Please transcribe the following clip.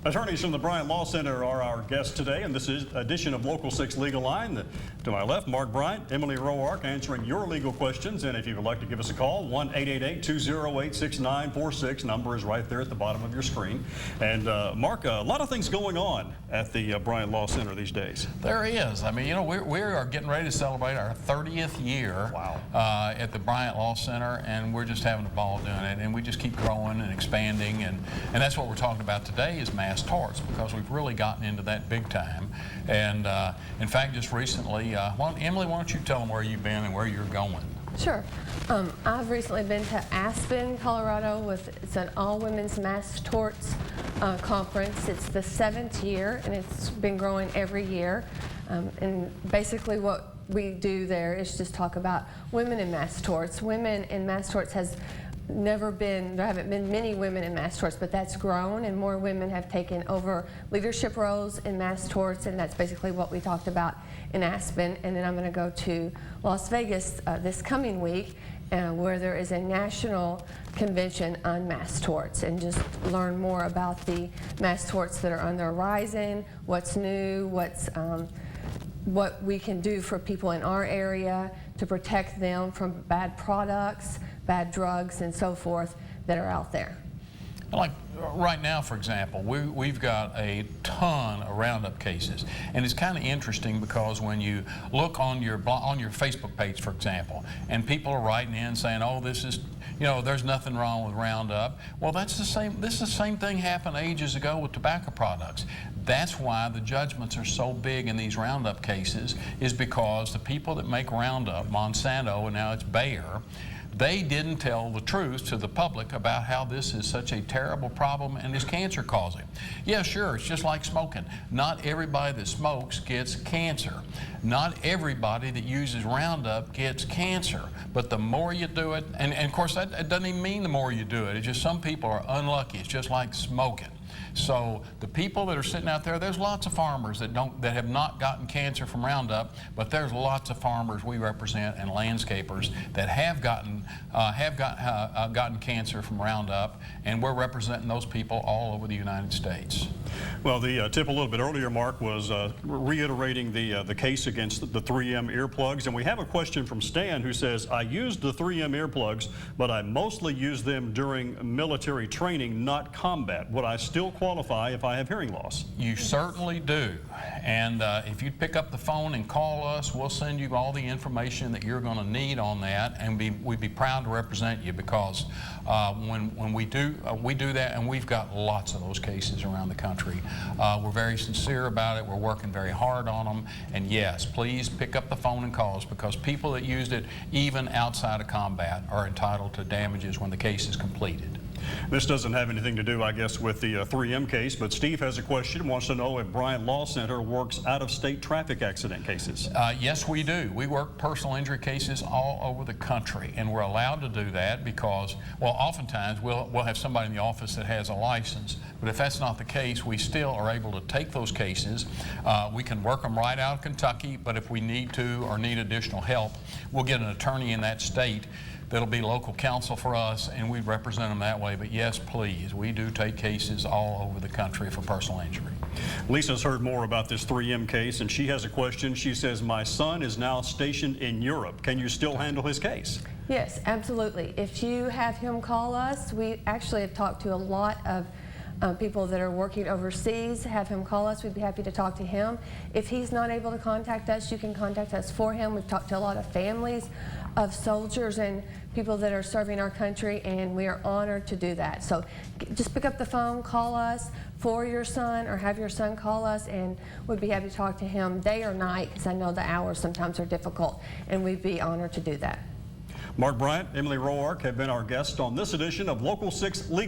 Attorneys from the Bryant Law Center are our guests today, and this is edition of Local 6 Legal Line. To my left, Mark Bryant, Emily Roark answering your legal questions. And if you would like to give us a call, 1-888-208-6946. Number is right there at the bottom of your screen. And Mark, a lot of things going on at the Bryant Law Center these days. There is. I mean, you know, we are getting ready to celebrate our 30th year at the Bryant Law Center, and we're just having a ball doing it. And we just keep growing and expanding, and that's what we're talking about today is mass torts, because we've really gotten into that big time. And in fact, just recently, Emily, why don't you tell them where you've been and where you're going? Sure. I've recently been to Aspen, Colorado. It's an all-women's mass torts conference. It's the 7th year, and it's been growing every year. And basically what we do there is just talk about women in mass torts. Women in mass torts there haven't been many women in mass torts, but that's grown, and more women have taken over leadership roles in mass torts, and that's basically what we talked about in Aspen. And then I'm going to go to Las Vegas this coming week, where there is a national convention on mass torts, and just learn more about the mass torts that are on the horizon, what's new, what we can do for people in our area to protect them from bad products, bad drugs, and so forth that are out there. Like right now, for example, we've got a ton of Roundup cases, and it's kind of interesting because when you look on your Facebook page, for example, and people are writing in saying, "Oh, this is, you know, there's nothing wrong with Roundup." Well, that's the same. This is the same thing happened ages ago with tobacco products. That's why the judgments are so big in these Roundup cases, is because the people that make Roundup, Monsanto, and now it's Bayer, they didn't tell the truth to the public about how this is such a terrible problem and is cancer causing. Yeah, sure, it's just like smoking. Not everybody that smokes gets cancer. Not everybody that uses Roundup gets cancer. But the more you do it, and of course that doesn't even mean the more you do it, it's just some people are unlucky. It's just like smoking. So the people that are sitting out there, there's lots of farmers that have not gotten cancer from Roundup, but there's lots of farmers we represent and landscapers that have gotten cancer from Roundup, and we're representing those people all over the United States. Well, the tip a little bit earlier, Mark, was reiterating the case against the 3M earplugs, and we have a question from Stan who says, "I used the 3M earplugs, but I mostly use them during military training, not combat. Would I still qualify if I have hearing loss?" You certainly do. And if you pick up the phone and call us, we'll send you all the information that you're going to need on that, and we'd be proud to represent you, because when we do that, and we've got lots of those cases around the country. We're very sincere about it. We're working very hard on them. And yes, please pick up the phone and call us, because people that used it even outside of combat are entitled to damages when the case is completed. This doesn't have anything to do, I guess, with the 3M case, but Steve has a question, wants to know if Bryant Law Center works out-of-state traffic accident cases. Yes, we do. We work personal injury cases all over the country, and we're allowed to do that because, well, oftentimes we'll have somebody in the office that has a license, but if that's not the case, we still are able to take those cases. We can work them right out of Kentucky, but if we need to or need additional help, we'll get an attorney in that state that'll be local counsel for us, and we represent them that way. But yes, please, we do take cases all over the country for personal injury. Lisa's heard more about this 3M case, and she has a question. She says, "My son is now stationed in Europe. Can you still handle his case?" Yes, absolutely. If you have him call us, we actually have talked to a lot of people that are working overseas. Have him call us. We'd be happy to talk to him. If he's not able to contact us, you can contact us for him. We've talked to a lot of families of soldiers and people that are serving our country, and we are honored to do that. So just pick up the phone, call us for your son, or have your son call us, and we'd be happy to talk to him day or night, because I know the hours sometimes are difficult, and we'd be honored to do that. Mark Bryant, Emily Roark have been our guests on this edition of Local 6 Legal.